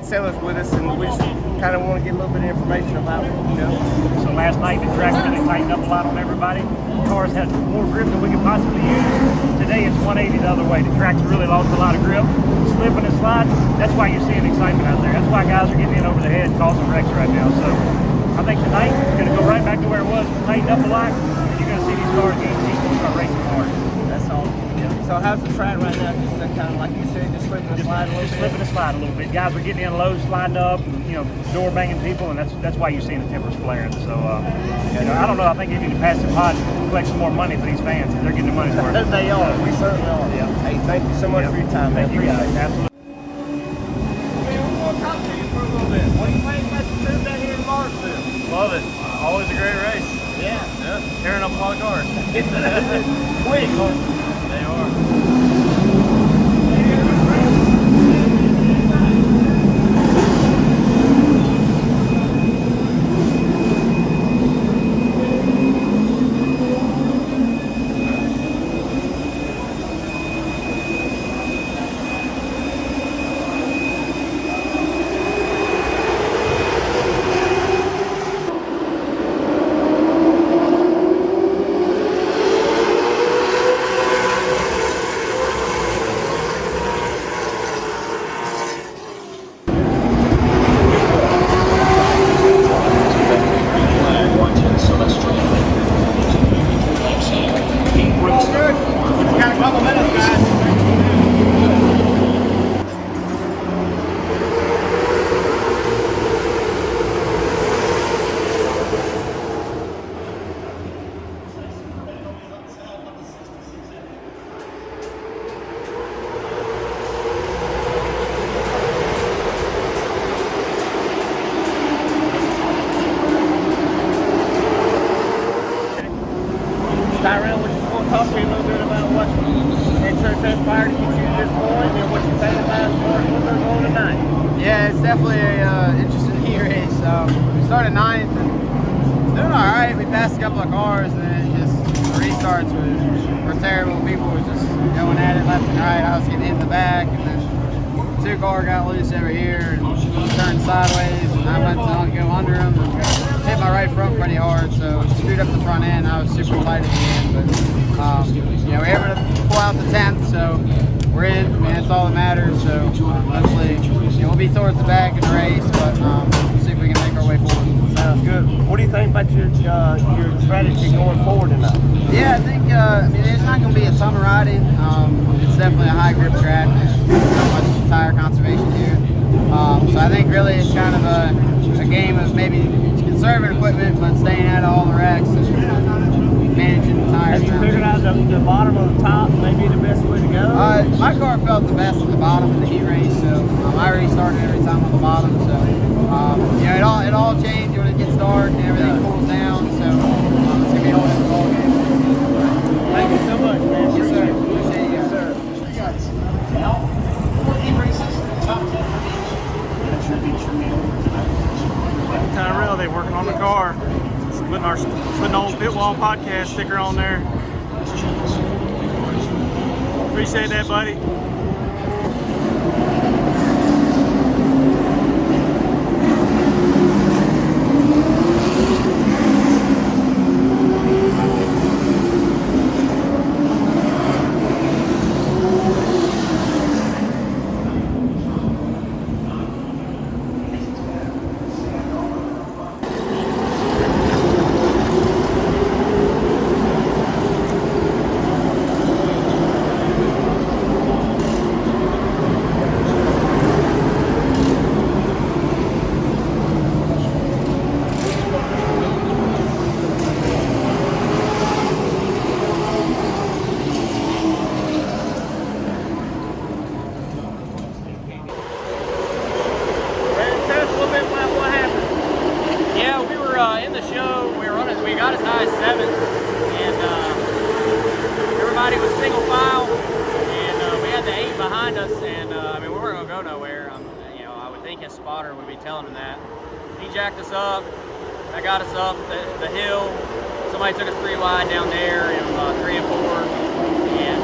great sailors with us, and we just kind of want to get a little bit of information about it, you know. So last night the track really tightened up a lot on everybody. The cars had more grip than we could possibly use. Today it's 180 the other way. The track's really lost a lot of grip, slipping and sliding. That's why you're seeing excitement out there. That's why guys are getting in over the head, causing wrecks right now. So I think tonight it's going to go right back to where it was, tightened up a lot, and you're going to see these cars getting deep and start racing hard. That's all. Yeah. So how's the track right now? Just kind of like you said, just slipping and sliding a little bit? Slipping and sliding a little bit. Guys are getting in low, sliding up, you know, door banging people, and that's why you're seeing the tempers flaring. So, you know, I don't know. I think you need to pass the pot and collect some more money for these fans. They're getting their money's worth. They are. We certainly are. Yeah. Hey, thank you so much for your time, man. Thank you guys. Absolutely. We'll talk to you for a little bit. What do you think about the trip down here in Martinsville? Love it. Always a great race. Yeah. Tearing up a lot of cars. Quick. They are. Tyrell, we just want to talk to you a little bit about what transpired to get you to this point and what you think about as far as what goes on tonight. Yeah, it's definitely an interesting heat race. We started 9th and it's doing all right. We passed a couple of cars and then just the restarts were terrible. People were just going at it left and right. I was getting hit in the back, and then 2 car got loose over here and turned sideways, and I went to go under them and hit my right front pretty hard, so screwed up the front end. I was super light at the end, but you know, we were able to pull out the 10th, so we're in. I mean, that's all that matters. So hopefully, you know, we'll be towards the back in the race, but we'll see if we can make our way forward. Sounds good. What do you think about your strategy going forward tonight? Yeah, I think I mean, there's not going to be a ton of riding. It's definitely a high grip track. There's not much tire conservation here, so I think really it's kind of a game of maybe conserving equipment, but staying out of all the wrecks and managing the tires. Have you figured out the bottom or the top may be the best way to go? My car felt the best at the bottom in the heat race, so I restarted every time on the bottom. So you know, it all changed when it gets dark and everything cools down. So it's gonna be a whole different ball game. Thank you so much, man. Yes, sir. Appreciate you, sir. Now, 14 races, top 10 Tyrell, they working on the car. Putting the old Pit Wall podcast sticker on there. Appreciate that, buddy. We got as high as 7th, and everybody was single file, and we had the 8 behind us, and I mean, we weren't going to go nowhere. You know, I would think his spotter would be telling him that. He jacked us up. That got us up the hill. Somebody took us 3 wide down there in 3 and 4, and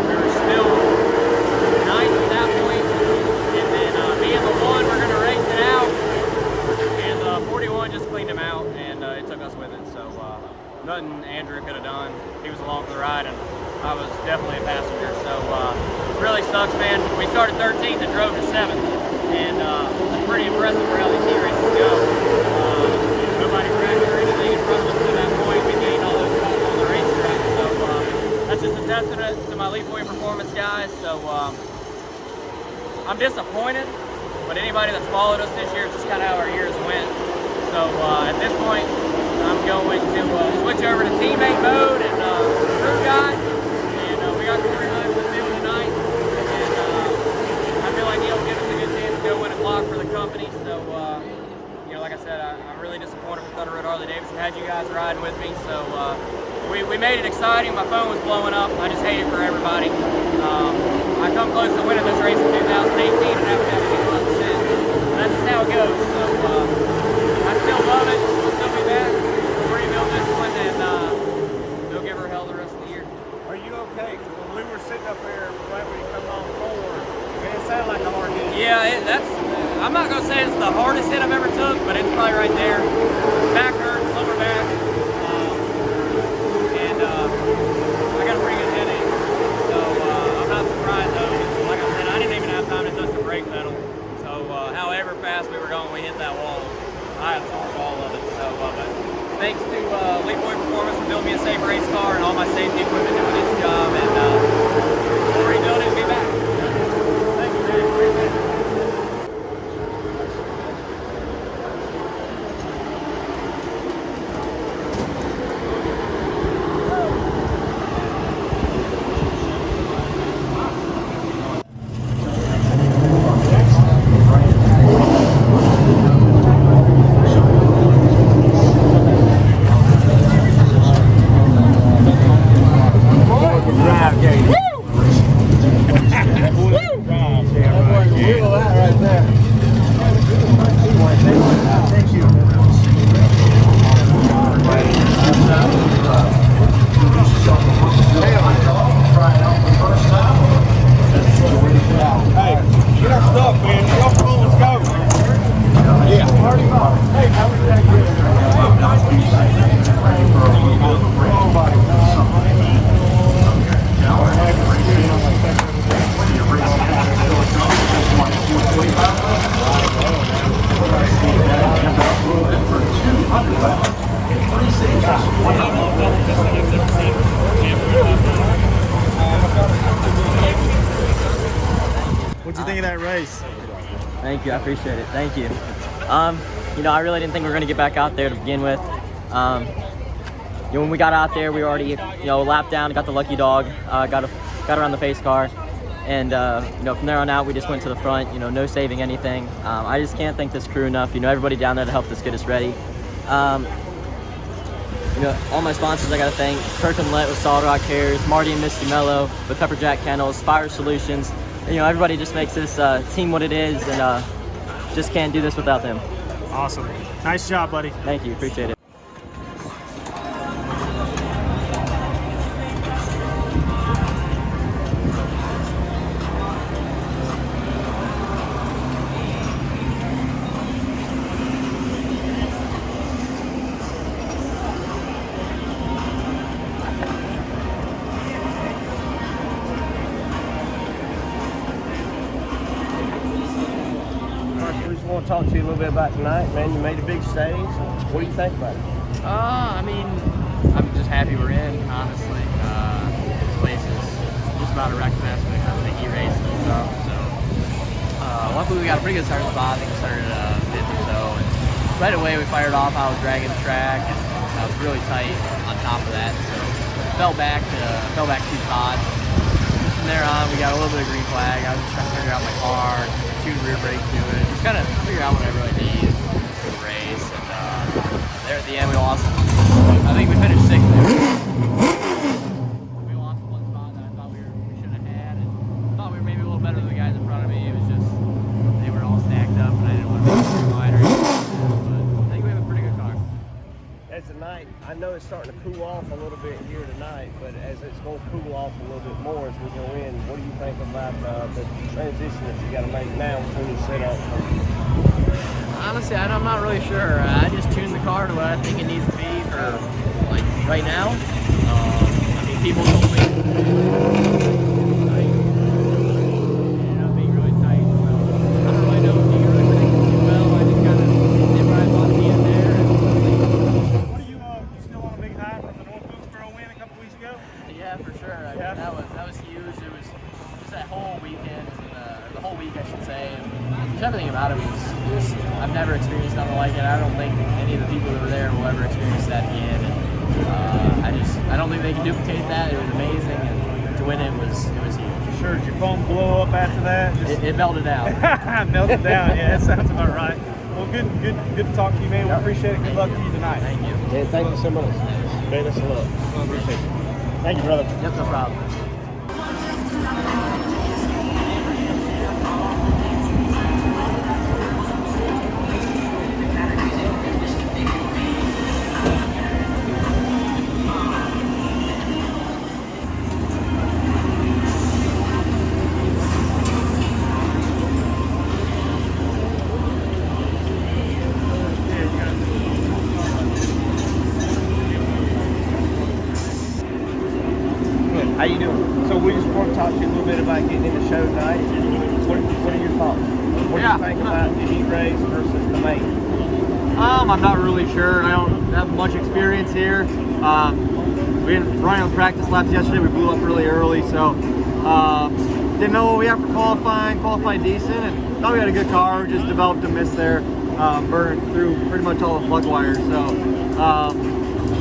we were still 9th at that point, and then me and the 1 along for the ride, and I was definitely a passenger. So really sucks, man. We started 13th and drove to 7th, and that's pretty impressive for how these heat races go. Nobody cracked or anything in front of us to that point. We gained all those spots on the racetrack. So that's just a testament to my Lead Point performance, guys. So I'm disappointed, but anybody that's followed us this year, it's just kind of how our years went. So at this point, I'm going to switch over to teammate mode and crew guy. And we got Corey Hunt with him tonight. And I feel like he'll give us a good chance to go win a clock for the company. So, you know, like I said, I'm really disappointed for Thunder Road Harley Davidson. Had you guys riding with me. So we made it exciting. My phone was blowing up. I just hate it for everybody. I come close to winning this race in 2018 and haven't had any luck since. That's just how it goes. So I still love it. We'll still be back. We'll rebuild this one, and we'll give her hell the rest of the year. Are you okay? Because when we were sitting up there right when you come on forward, it sounded like a hard hit. Yeah, I'm not going to say it's the hardest hit I've ever took, but it's probably right there. Back hurts, lower back. And I got a pretty good headache. So I'm not surprised, though. Like I said, I didn't even have time to touch the brake pedal. So however fast we were going, we hit that wall. I absorbed all of it. So, but thanks to Lead Point Performance for building me a safe race car and all my safety equipment doing its job. And we'll rebuild it and be back. Thank you, man. Appreciate it. What'd you think of that race? Thank you, I appreciate it. Thank you. You know, I really didn't think we were gonna get back out there to begin with. You know, when we got out there, we were already, you know, lapped down, got the lucky dog, got around the pace car, and you know, from there on out, we just went to the front. You know, no saving anything. I just can't thank this crew enough. You know, everybody down there to help us get us ready. You know, all my sponsors I gotta thank: Kirk and Let with Solid Rock Hairs, Marty and Misty Mello with Pepper Jack Kennels, Fire Solutions. You know, everybody just makes this team what it is, and just can't do this without them. Awesome. Nice job, buddy. Thank you, appreciate it. We just want to talk to you a little bit about tonight, man. You made a big stage. What do you think about it? I mean, I'm just happy we're in, honestly. This place is just about a wreck fest when it comes to heat racing and stuff. So, luckily we got a pretty good start spot. I think we started 5th or so. And right away we fired off. I was dragging the track, and I was really tight on top of that. So, fell back 2 spots. From there on, we got a little bit of green flag. I was just trying to figure out my car, 2 rear brakes to it, just kind of figure out what I really need for the race. And there at the end, we lost. I think we finished 6th there. We lost 1 spot that I thought we should have had, and thought we were maybe a little better than the guys in front of me. It was just they were all stacked up, and I didn't want to be too wide or anything. But I think we have a pretty good car. As the night, I know it's starting to cool off a little bit here tonight, but as it's going to cool off a little bit more as we go in, what do you think about the transition that you got to make now between your setup? Honestly, I'm not really sure. I just tuned the car to what I think it needs to be for, like, right now. I mean, people told me being really tight. So I don't really know if you can really predict it too well. I just kind of did what I thought to be in there. What do you still on a big high from the North Wilkesboro win a couple weeks ago? Yeah, for sure. I mean, that was huge. It was just that whole weekend, or the whole week, I should say. And just everything about it was I've never experienced nothing like it. I don't think any of the people that were there will ever experience that again. And I don't think they can duplicate that. It was amazing, and to win it was huge. Sure, did your phone blow up after that? It melted out. Melted down, yeah, that sounds about right. Well, good to talk to you, man. We appreciate it. Good luck to you tonight. Thank you. Yeah, thank you so much. Best of luck. Appreciate it. Thank you, brother. Yep, no problem. How you doing? So we just want to talk to you a little bit about getting in the show tonight. What are your thoughts? What do you think about the heat race versus the main? I'm not really sure. I don't have much experience here. We didn't run on practice laps yesterday. We blew up really early, so didn't know what we have for qualifying. Qualified decent, and thought we had a good car. Just developed a miss there, burned through pretty much all the plug wires. So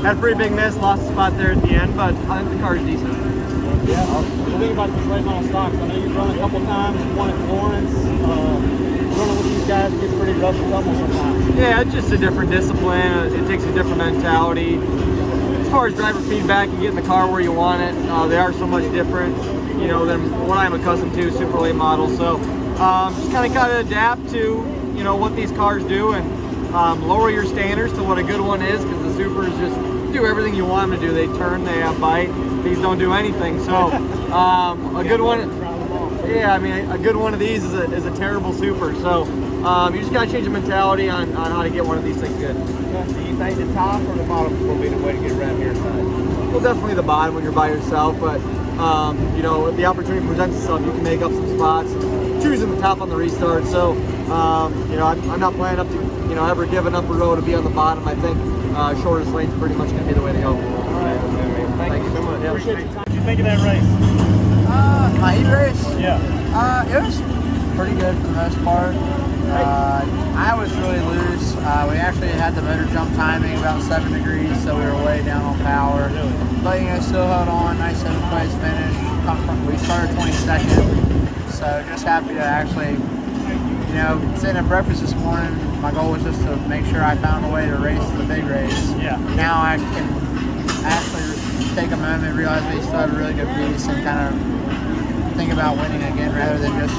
had a pretty big miss. Lost a spot there at the end, but I think the car is decent. Yeah, what do you think about this race on stocks? I know you've run a couple times, won at Florence. Running with these guys gets pretty rough and tumble sometimes. Yeah, it's just a different discipline. It takes a different mentality. As far as driver feedback and getting the car where you want it, they are so much different, than what I'm accustomed to, super late models. So just kind of gotta adapt to, what these cars do and lower your standards to what a good one is, because the supers just do everything you want them to do. They turn, they have bite. These don't do anything. So a good one. Yeah, I mean, a good one of these is a terrible super. So you just gotta change the mentality on how to get one of these things good. Do you think the top or the bottom is going to be the way to get around here tonight? Well, definitely the bottom when you're by yourself, but if the opportunity presents itself, you can make up some spots. Choosing the top on the restart. So I'm not planning up to ever giving up a row to be on the bottom. I think shortest lane's pretty much going to be the way to go. All right, man. Thank you so much. Yeah. Appreciate your time. What did you think of that race? My heat race? Yeah. It was pretty good for the most part. I was really loose. We actually had the motor jump timing about 7 degrees, so we were way down on power. But still held on. Nice 7th place finish. We started 22nd, so just happy to actually, sitting at breakfast this morning. My goal was just to make sure I found a way to race the big race. Yeah. Now I can actually take a moment, realize we still have a really good piece, and kind of think about winning again rather than just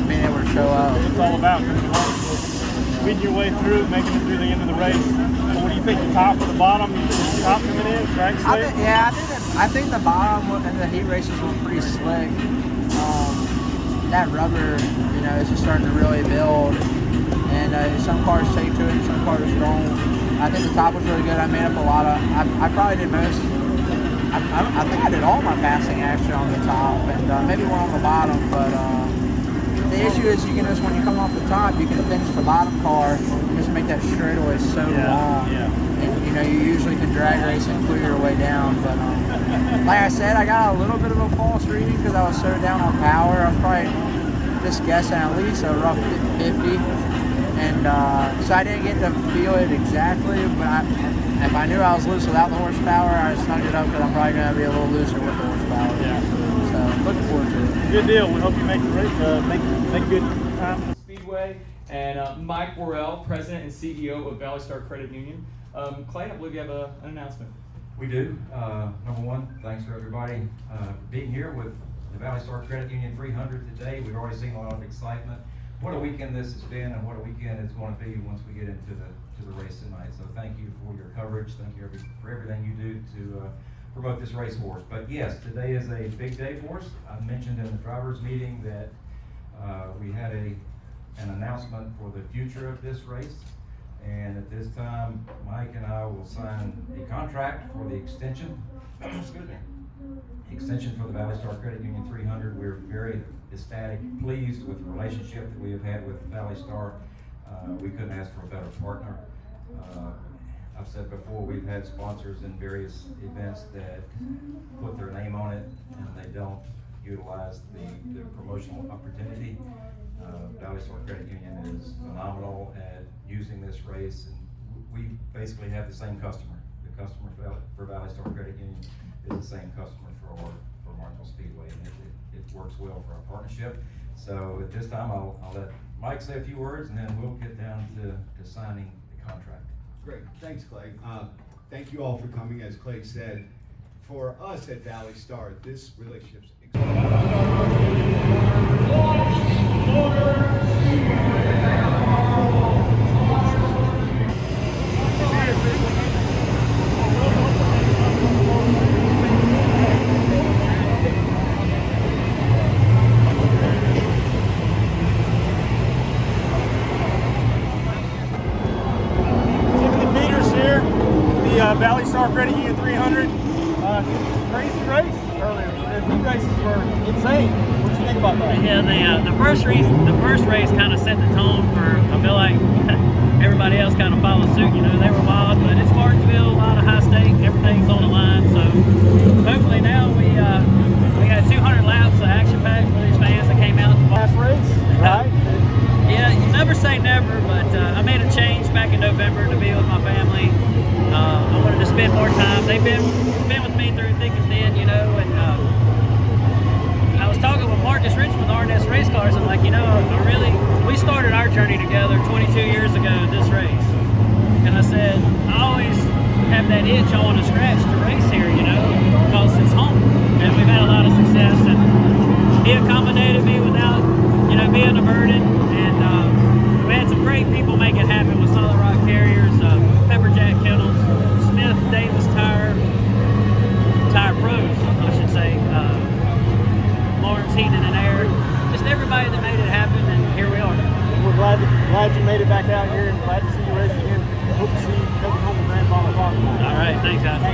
being able to show up. It's all about beating your way through, making it through the end of the race. So what do you think, the top or the bottom? You think the top coming in, track slick? I think the bottom and the heat races were pretty slick. That rubber, is just starting to really build. And some cars take to it, some cars don't. I think the top was really good. I made up a lot of. I probably did most. I think I did all my passing actually on the top, and maybe one on the bottom. But the issue is, when you come off the top, you can finish the bottom car and just make that straightaway so long. Yeah. And you usually can drag race and clear your way down. But like I said, I got a little bit of a false reading because I was so down on power. I'm probably just guessing at least a rough 50. And so I didn't get to feel it exactly, but if I knew I was loose without the horsepower, I snug it up because I'm probably going to be a little looser with the horsepower. Yeah. So looking forward to it. Good deal. We hope you make the race, make a good time. Speedway, and Mike Worrell, President and CEO of ValleyStar Credit Union. Clay, I believe you have an announcement. We do. Number one, thanks for everybody for being here with the ValleyStar Credit Union 300 today. We've already seen a lot of excitement. What a weekend this has been, and what a weekend it's going to be once we get into the race tonight. So thank you for your coverage. Thank you for everything you do to promote this race for us. But yes, today is a big day for us. I mentioned in the drivers' meeting that we had an announcement for the future of this race. And at this time, Mike and I will sign a contract for the extension. Excuse me. extension for the ValleyStar Credit Union 300. We're very ecstatic, pleased with the relationship that we have had with ValleyStar. We couldn't ask for a better partner. I've said before, we've had sponsors in various events that put their name on it and they don't utilize the promotional opportunity. ValleyStar Credit Union is phenomenal at using this race, and we basically have the same customer. The customer for ValleyStar Credit Union is the same customer for Martinsville Speedway, and it works well for our partnership. So at this time, I'll let Mike say a few words, and then we'll get down to signing the contract. Great, thanks, Clay. Thank you all for coming. As Clay said, for us at ValleyStar, this relationship's ValleyStar Credit Union 300. Crazy race earlier. The few races were insane. What do you think about that? Yeah, the first race kind of set the tone for. I feel like everybody else kind of followed suit. You know, they were wild, but it's Martinsville, a lot of high stake, everything's on the line. So hopefully now we got 200 laps of action pack for these fans that came out to last race, right? Yeah, you never say never, but I made a change back in November to be with my family. I wanted to spend more time. They've been with me through thick and thin, you know, and I was talking with Marcus Richmond, RNS Race Cars, and like, you know, we started our journey together 22 years ago at this race. And I said, I always have that itch I want to scratch to race here, you know, because it's home. And we've had a lot of success, and he accommodated me without, you know, being a burden. And we had some great people make it happen with Solid Rock Carriers, Pepperjack Kennels, Smith Davis Tire Pros, I should say, Lawrence Heating and Air, just everybody that made it happen, and here we are. We're glad you made it back out here, and glad to see you race again. Hope to see you coming home with Grand Final. All right, thanks, guys.